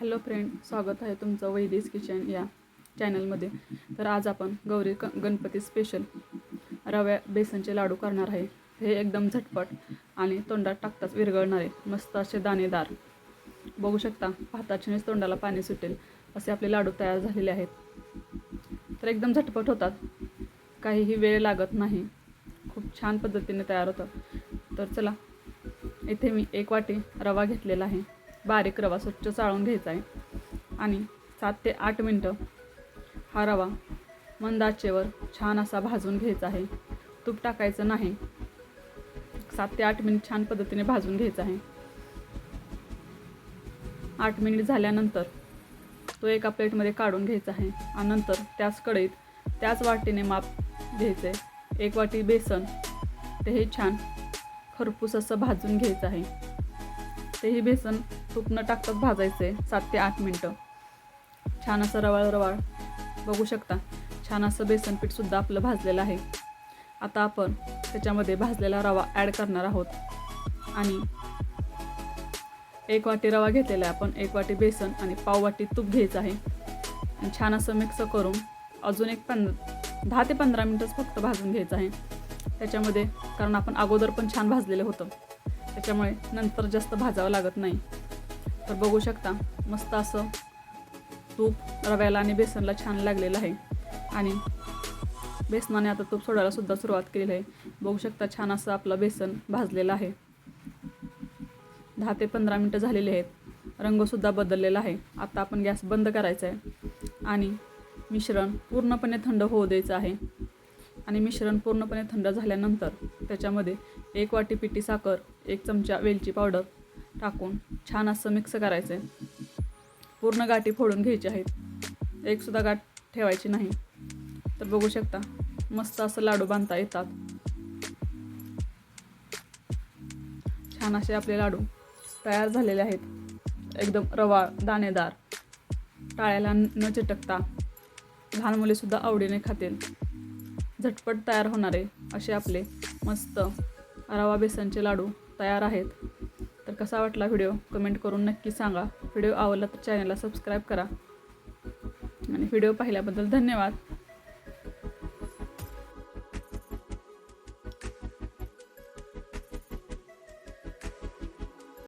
Hello friend, स्वागत आहे तुमचं वैदिस किचन या चॅनलमध्ये. तर आज आपण गणपती स्पेशल रव्या बेसनचे लाडू करणार आहे. हे एकदम झटपट आणि तोंडात टाकताच विरघळणारे मस्त असे दाणेदार. बघू शकता, पाहताक्षणीच तोंडाला पाणी सुटेल असे आपले लाडू तयार झालेले आहेत. तर एकदम झटपट होतात, काहीही वेळ लागत नाही, खूप छान पद्धतीने तयार होतं. तर चला, इथे मी 1 वाटी रवा घेतलेला आहे. बारीक रवा स्वच्छ चाळून घ्यायचा आहे आणि 7 ते 8 मिनटं हा रवा मंद आचेवर छान असा भाजून घ्यायचा आहे. तूप टाकायचं नाही. 7 ते 8 मिनिट छान पद्धतीने भाजून घ्यायचा आहे. 8 मिनिट झाल्यानंतर तो एका प्लेटमध्ये काढून घ्यायचा आहे आणि नंतर त्याच कढईत त्याच वाटीने माप घ्यायचं आहे. 1 वाटी बेसन, तेही छान खरपूस असं भाजून घ्यायचं आहे. तेही बेसन तूप न टाकताच भाजायचं आहे 7 ते 8 मिनटं. छान असं रवाळ बघू शकता. छान असं बेसन पीठसुद्धा आपलं भाजलेलं आहे. आता आपण त्याच्यामध्ये भाजलेला रवा ॲड करणार आहोत आणि 1 वाटी रवा घेतलेला आहे आपण. 1 वाटी बेसन आणि पाव वाटी तूप घ्यायचं आहे आणि छान असं मिक्स करून अजून 10 ते 15 मिनटंच फक्त भाजून घ्यायचं आहे त्याच्यामध्ये, कारण आपण अगोदर पण छान भाजलेलं होतं, त्याच्यामुळे नंतर जास्त भाजावं लागत नाही. तर बघू शकता, मस्त असं तूप रव्याला आणि बेसनला छान लागलेलं आहे आणि बेसनाने आता तूप सोडायला सुद्धा सुरुवात केलेली आहे. बघू शकता, छान असं आपलं बेसन भाजलेलं आहे. 10 ते 15 मिनटं झालेली आहेत. रंगसुद्धा बदललेला आहे. आता आपण गॅस बंद करायचा आहे आणि मिश्रण पूर्णपणे थंड होऊ द्यायचं आहे. आणि मिश्रण पूर्णपणे थंड झाल्यानंतर त्याच्यामध्ये 1 वाटी पिठी साखर, 1 चमचा वेलची पावडर टाकून छान असं मिक्स करायचं आहे. पूर्ण गाठी फोडून घ्यायची आहेत, एकसुद्धा गाठ ठेवायची नाही. तर बघू शकता, मस्त असं लाडू बांधता येतात. छान असे आपले लाडू तयार झालेले आहेत. एकदम रवाळ, दाणेदार, टाळ्याला न चिटकता लहान मुलेसुद्धा आवडीने खातील. झटपट तयार होणारे असे आपले मस्त रवा बेसनचे लाडू तयार आहेत. तर कसा वाटला व्हिडिओ कमेंट करून नक्की सांगा. व्हिडिओ आवडला तर चॅनलला सबस्क्राईब करा आणि व्हिडिओ पाहिल्याबद्दल धन्यवाद.